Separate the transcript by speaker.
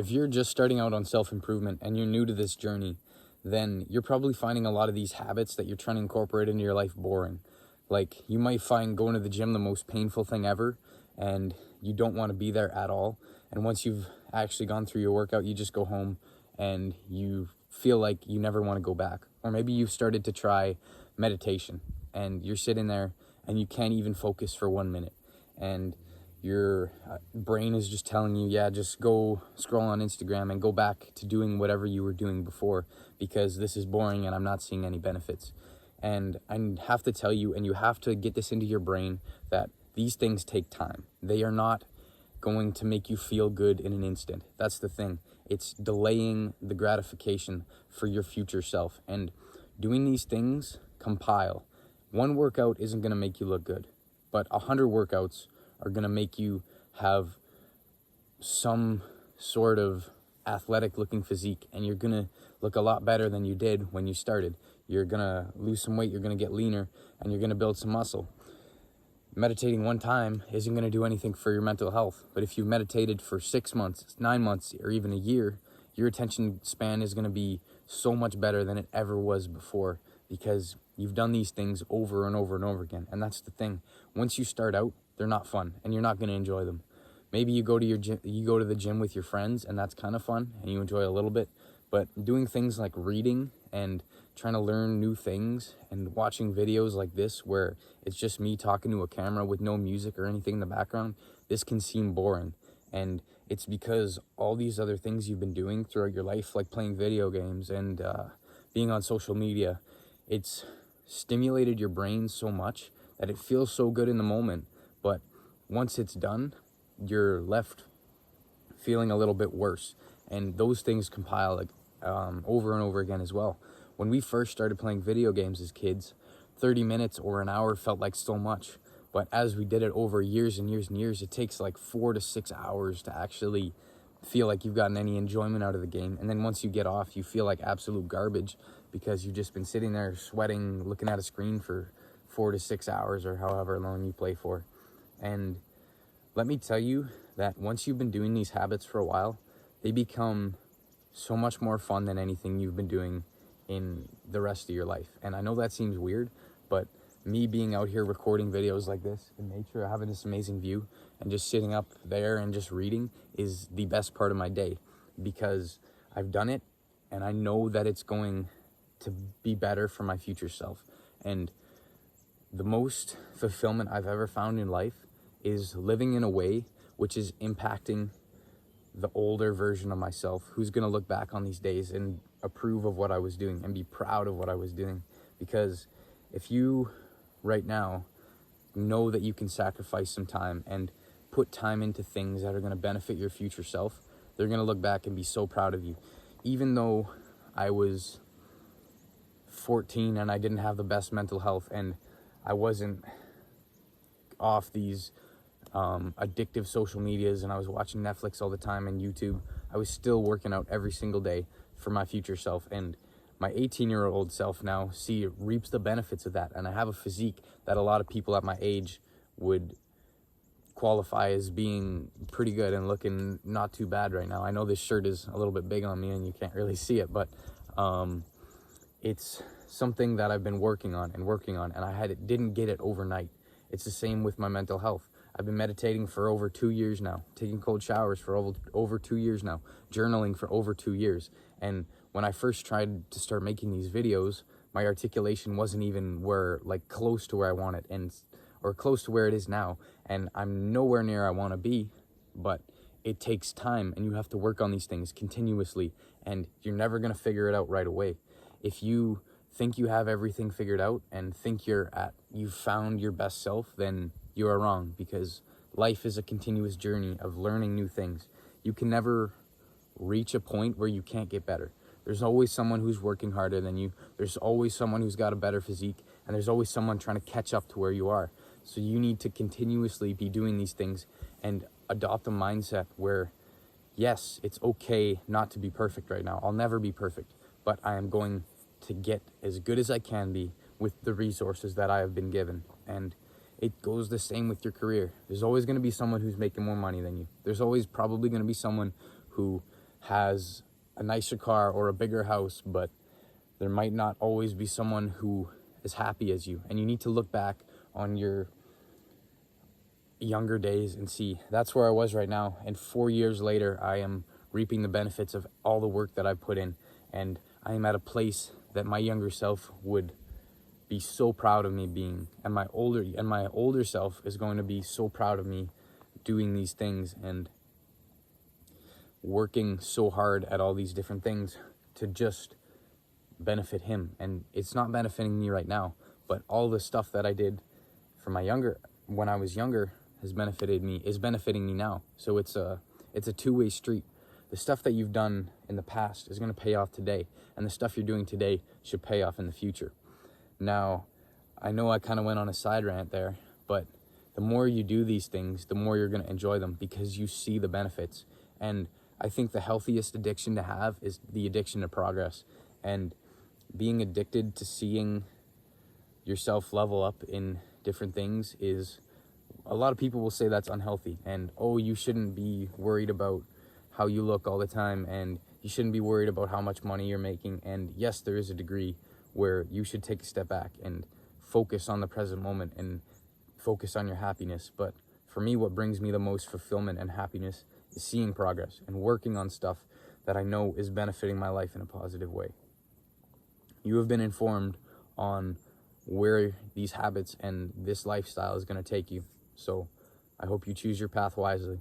Speaker 1: if you're just starting out on self-improvement and you're new to this journey, then you're probably finding a lot of these habits that you're trying to incorporate into your life boring. Like, you might find going to the gym the most painful thing ever, and you don't want to be there at all. And once you've actually gone through your workout, you just go home and you feel like you never want to go back. Or maybe you've started to try meditation and you're sitting there and you can't even focus for 1 minute. And your brain is just telling you, yeah, just go scroll on Instagram and go back to doing whatever you were doing before, because this is boring and I'm not seeing any benefits. And I have to tell you, and you have to get this into your brain, that these things take time. They are not going to make you feel good in an instant. That's the thing. It's delaying the gratification for your future self. And doing these things compile. One workout isn't going to make you look good, but 100 workouts are going to make you have some sort of athletic looking physique, and you're going to look a lot better than you did when you started. You're going to lose some weight, you're going to get leaner, and you're going to build some muscle. Meditating one time isn't going to do anything for your mental health, but if you meditated for 6 months, 9 months, or even a year, your attention span is going to be so much better than it ever was before, because you've done these things over and over and over again. And that's the thing. Once you start out, they're not fun, and you're not going to enjoy them. Maybe you go to the gym with your friends, and that's kind of fun, and you enjoy a little bit. But doing things like reading and trying to learn new things and watching videos like this, where it's just me talking to a camera with no music or anything in the background, this can seem boring. And it's because all these other things you've been doing throughout your life, like playing video games and being on social media, it's stimulated your brain so much that it feels so good in the moment. But once it's done, you're left feeling a little bit worse. And those things compile over and over again as well. When we first started playing video games as kids, 30 minutes or an hour felt like so much. But as we did it over years and years and years, it takes like 4 to 6 hours to actually feel like you've gotten any enjoyment out of the game. And then once you get off, you feel like absolute garbage, because you've just been sitting there sweating, looking at a screen for 4 to 6 hours or however long you play for. And let me tell you that once you've been doing these habits for a while, they become so much more fun than anything you've been doing in the rest of your life. And I know that seems weird, but me being out here recording videos like this in nature, having this amazing view, and just sitting up there and just reading is the best part of my day, because I've done it and I know that it's going to be better for my future self. And the most fulfillment I've ever found in life is living in a way which is impacting the older version of myself, who's going to look back on these days and approve of what I was doing and be proud of what I was doing. Because if you right now know that you can sacrifice some time and put time into things that are going to benefit your future self, they're going to look back and be so proud of you. Even though I was 14 and I didn't have the best mental health, and I wasn't off these addictive social medias, and I was watching Netflix all the time and YouTube, I was still working out every single day for my future self. And my 18-year-old self now reaps the benefits of that. And I have a physique that a lot of people at my age would qualify as being pretty good and looking not too bad right now. I know this shirt is a little bit big on me and you can't really see it, but it's something that I've been working on, and I didn't get it overnight. It's the same with my mental health. I've been meditating for over 2 years now, taking cold showers for over 2 years now, journaling for over 2 years. And when I first tried to start making these videos, my articulation wasn't even close to where I want it, or close to where it is now. And I'm nowhere near I want to be, but it takes time, and you have to work on these things continuously, and you're never going to figure it out right away. If you think you have everything figured out and think you've found your best self, then you are wrong, because life is a continuous journey of learning new things. You can never reach a point where you can't get better. There's always someone who's working harder than you. There's always someone who's got a better physique, and there's always someone trying to catch up to where you are. So you need to continuously be doing these things and adopt a mindset where, yes, it's okay not to be perfect right now. I'll never be perfect, but I am going to get as good as I can be with the resources that I have been given. And it goes the same with your career. There's always going to be someone who's making more money than you. There's always probably going to be someone who has a nicer car or a bigger house, but there might not always be someone who is happy as you. And you need to look back on your younger days and see that's where I was right now. And 4 years later, I am reaping the benefits of all the work that I put in. And I am at a place that my younger self would be so proud of me being, and my older self is going to be so proud of me doing these things and working so hard at all these different things to just benefit him. And it's not benefiting me right now, but all the stuff that I did for when I was younger is benefiting me now. So it's a two-way street. The stuff that you've done in the past is going to pay off today, and the stuff you're doing today should pay off in the future. Now, I know I kind of went on a side rant there, but the more you do these things, the more you're going to enjoy them because you see the benefits. And I think the healthiest addiction to have is the addiction to progress. And being addicted to seeing yourself level up in different things is, a lot of people will say that's unhealthy. And, oh, you shouldn't be worried about how you look all the time, and you shouldn't be worried about how much money you're making. And yes, there is a degree where you should take a step back and focus on the present moment and focus on your happiness. But for me, what brings me the most fulfillment and happiness is seeing progress and working on stuff that I know is benefiting my life in a positive way. You have been informed on where these habits and this lifestyle is going to take you. So I hope you choose your path wisely.